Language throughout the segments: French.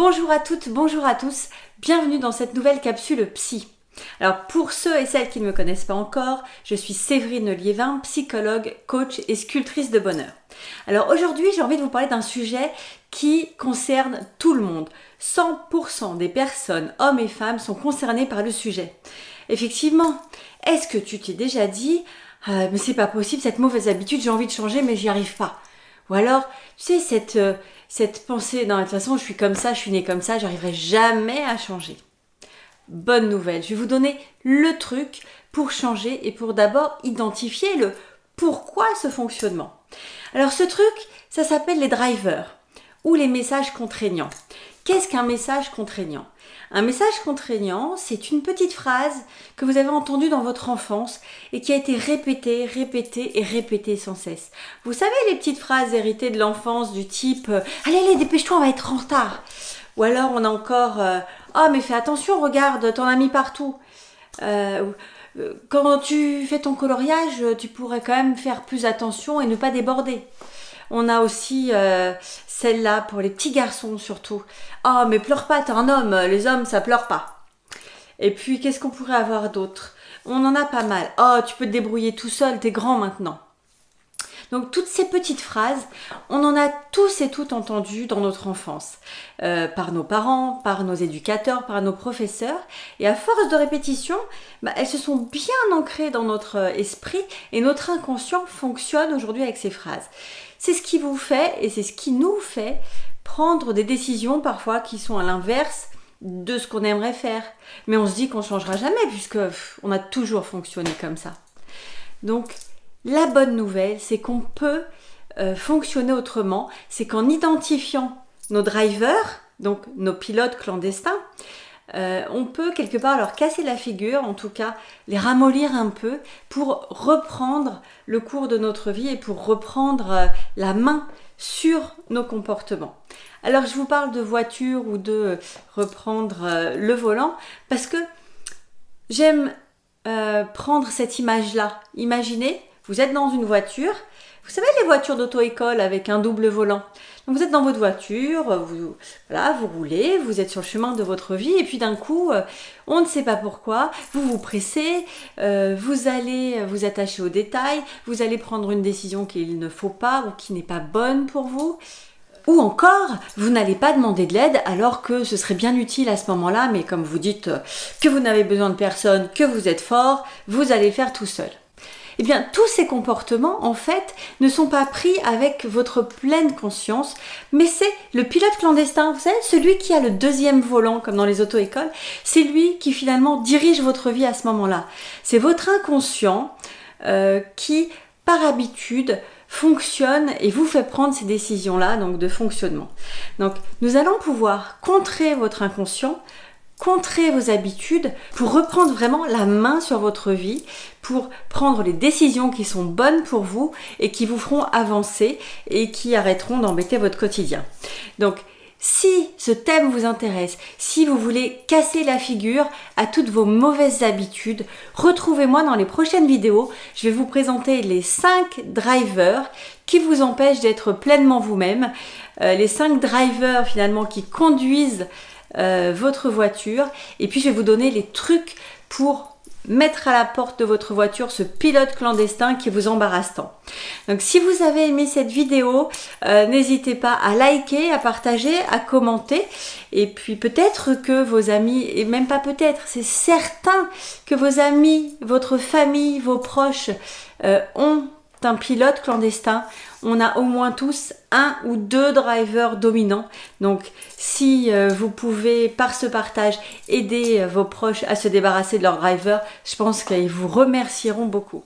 Bonjour à toutes, bonjour à tous, bienvenue dans cette nouvelle capsule psy. Alors pour ceux et celles qui ne me connaissent pas encore, je suis Séverine Liévin, psychologue, coach et sculptrice de bonheur. Alors aujourd'hui j'ai envie de vous parler d'un sujet qui concerne tout le monde. 100% des personnes, hommes et femmes, sont concernés par le sujet. Effectivement, est-ce que tu t'es déjà dit « mais c'est pas possible, cette mauvaise habitude, j'ai envie de changer mais j'y arrive pas ». Ou alors, tu sais, cette pensée, non, de toute façon, je suis comme ça, je suis née comme ça, j'arriverai jamais à changer. Bonne nouvelle, je vais vous donner le truc pour changer et pour d'abord identifier le pourquoi ce fonctionnement. Alors ce truc, ça s'appelle les drivers ou les messages contraignants. Qu'est-ce qu'un message contraignant ? Un message contraignant, c'est une petite phrase que vous avez entendue dans votre enfance et qui a été répétée et répétée sans cesse. Vous savez les petites phrases héritées de l'enfance du type « Allez, dépêche-toi, on va être en retard !» Ou alors on a encore « Oh, mais fais attention, regarde, t'en as mis partout !» Quand tu fais ton coloriage, tu pourrais quand même faire plus attention et ne pas déborder. On a aussi celle-là pour les petits garçons surtout. « Oh, mais pleure pas, t'es un homme, les hommes ça pleure pas. » Et puis qu'est-ce qu'on pourrait avoir d'autre ? On en a pas mal. « Oh, tu peux te débrouiller tout seul, t'es grand maintenant. » Donc toutes ces petites phrases, on en a tous et toutes entendues dans notre enfance, par nos parents, par nos éducateurs, par nos professeurs. Et à force de répétition, elles se sont bien ancrées dans notre esprit et notre inconscient fonctionne aujourd'hui avec ces phrases. C'est ce qui vous fait et c'est ce qui nous fait prendre des décisions parfois qui sont à l'inverse de ce qu'on aimerait faire. Mais on se dit qu'on ne changera jamais puisque on a toujours fonctionné comme ça. Donc, la bonne nouvelle, c'est qu'on peut fonctionner autrement. C'est qu'en identifiant nos drivers, donc nos pilotes clandestins, on peut quelque part leur casser la figure, en tout cas les ramollir un peu pour reprendre le cours de notre vie et pour reprendre la main sur nos comportements. Alors je vous parle de voiture ou de reprendre le volant parce que j'aime prendre cette image-là. Imaginez, vous êtes dans une voiture, vous savez les voitures d'auto-école avec un double volant. Donc vous êtes dans votre voiture, vous roulez, vous êtes sur le chemin de votre vie et puis d'un coup, on ne sait pas pourquoi, vous vous pressez, vous allez vous attacher aux détails, vous allez prendre une décision qu'il ne faut pas ou qui n'est pas bonne pour vous. Ou encore, vous n'allez pas demander de l'aide alors que ce serait bien utile à ce moment-là, mais comme vous dites que vous n'avez besoin de personne, que vous êtes fort, vous allez le faire tout seul. Eh bien, tous ces comportements, en fait, ne sont pas pris avec votre pleine conscience, mais c'est le pilote clandestin, vous savez, celui qui a le deuxième volant, comme dans les auto-écoles, c'est lui qui finalement dirige votre vie à ce moment-là. C'est votre inconscient qui, par habitude, fonctionne et vous fait prendre ces décisions-là, donc de fonctionnement. Donc, nous allons pouvoir contrer votre inconscient, contrer vos habitudes pour reprendre vraiment la main sur votre vie, pour prendre les décisions qui sont bonnes pour vous et qui vous feront avancer et qui arrêteront d'embêter votre quotidien. Donc, si ce thème vous intéresse, si vous voulez casser la figure à toutes vos mauvaises habitudes, retrouvez-moi dans les prochaines vidéos. Je vais vous présenter les 5 drivers qui vous empêchent d'être pleinement vous-même, les 5 drivers finalement qui conduisent votre voiture et puis je vais vous donner les trucs pour mettre à la porte de votre voiture ce pilote clandestin qui vous embarrasse tant. Donc si vous avez aimé cette vidéo, n'hésitez pas à liker, à partager, à commenter et puis peut-être que vos amis, et même pas peut-être, c'est certain que vos amis, votre famille, vos proches ont un pilote clandestin. On a au moins tous 1 ou 2 drivers dominants. Donc, si vous pouvez, par ce partage, aider vos proches à se débarrasser de leur driver, je pense qu'ils vous remercieront beaucoup.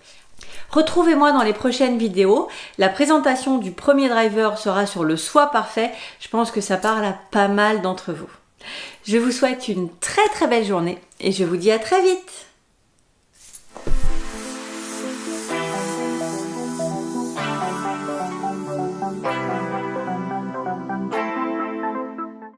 Retrouvez-moi dans les prochaines vidéos. La présentation du premier driver sera sur le soi parfait. Je pense que ça parle à pas mal d'entre vous. Je vous souhaite une très très belle journée et je vous dis à très vite.